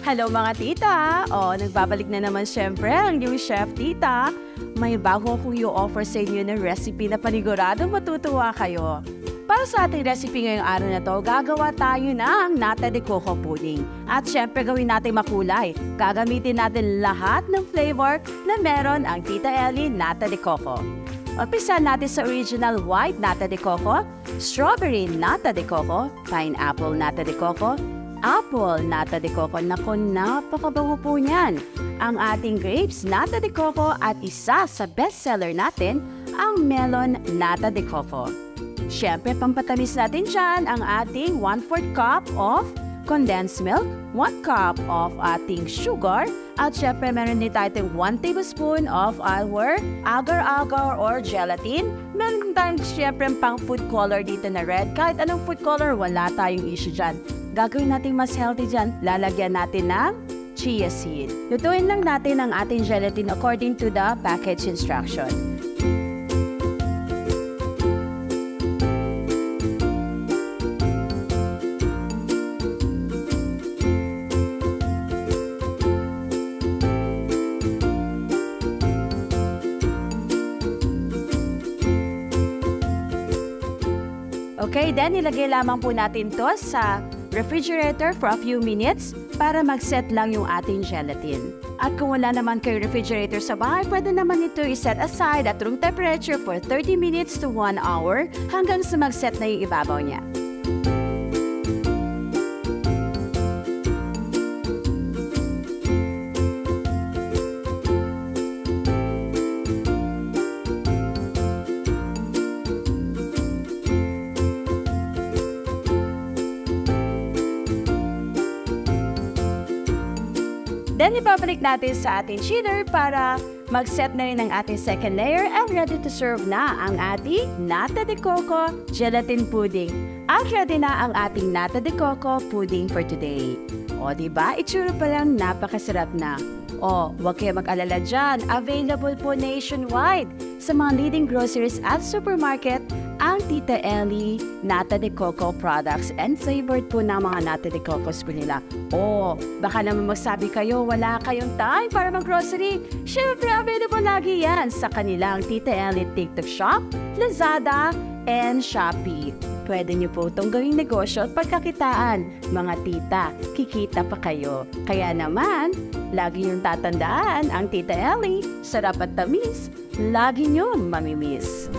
Hello mga tita! Nagbabalik na naman syempre ang new chef tita. May bago akong i-offer sa inyo ng recipe na paniguradong matutuwa kayo. Para sa ating recipe ngayong araw na to, gagawa tayo ng nata de coco pudding. At syempre gawin natin makulay. Gagamitin natin lahat ng flavor na meron ang Tita Ellie nata de coco. Umpisa natin sa original white nata de coco, strawberry nata de coco, pineapple nata de coco, apple nata de coco. Naku, napakabango po niyan. Ang ating grapes nata de coco at isa sa bestseller natin, ang melon nata de coco. Siyempre, pampatamis natin dyan ang ating 1/4 cup of condensed milk, 1 cup of ating sugar, at syempre meron din tayong 1 tablespoon of our agar-agar or gelatin. Meron tayong syempre pang food color dito na red. Kahit anong food color, wala tayong issue dyan. Gagawin natin mas healthy dyan, lalagyan natin ng chia seed. Lutuin lang natin ang ating gelatin according to the package instruction. Okay, then ilagay lamang po natin to sa refrigerator for a few minutes para mag-set lang yung ating gelatin. At kung wala naman kayo refrigerator sa bahay, pwede naman ito i-set aside at room temperature for 30 minutes to 1 hour hanggang sa mag-set na yung ibabaw niya. Then, ibabalik natin sa ating chiller para mag-set na rin ang ating second layer and ready to serve na ang ating nata de coco gelatin pudding. At ready na ang ating nata de coco pudding for today. O, diba? Itsura pa lang napakasarap na. O, huwag kayo mag-alala dyan. Available po nationwide sa mga leading groceries at supermarket ang Tita Ellie nata de coco products and flavored po ng mga nata de cocos po nila. O, baka naman magsabi kayo, wala kayong time para mag-grocery. Syempre, available lagi yan sa kanilang Tita Ellie TikTok Shop, Lazada, and Shopee. Pwede niyo po itong gawing negosyo at pagkakitaan. Mga tita, kikita pa kayo. Kaya naman, lagi niyong tatandaan ang Tita Ellie, sarap at tamis, lagi niyong mamimiss.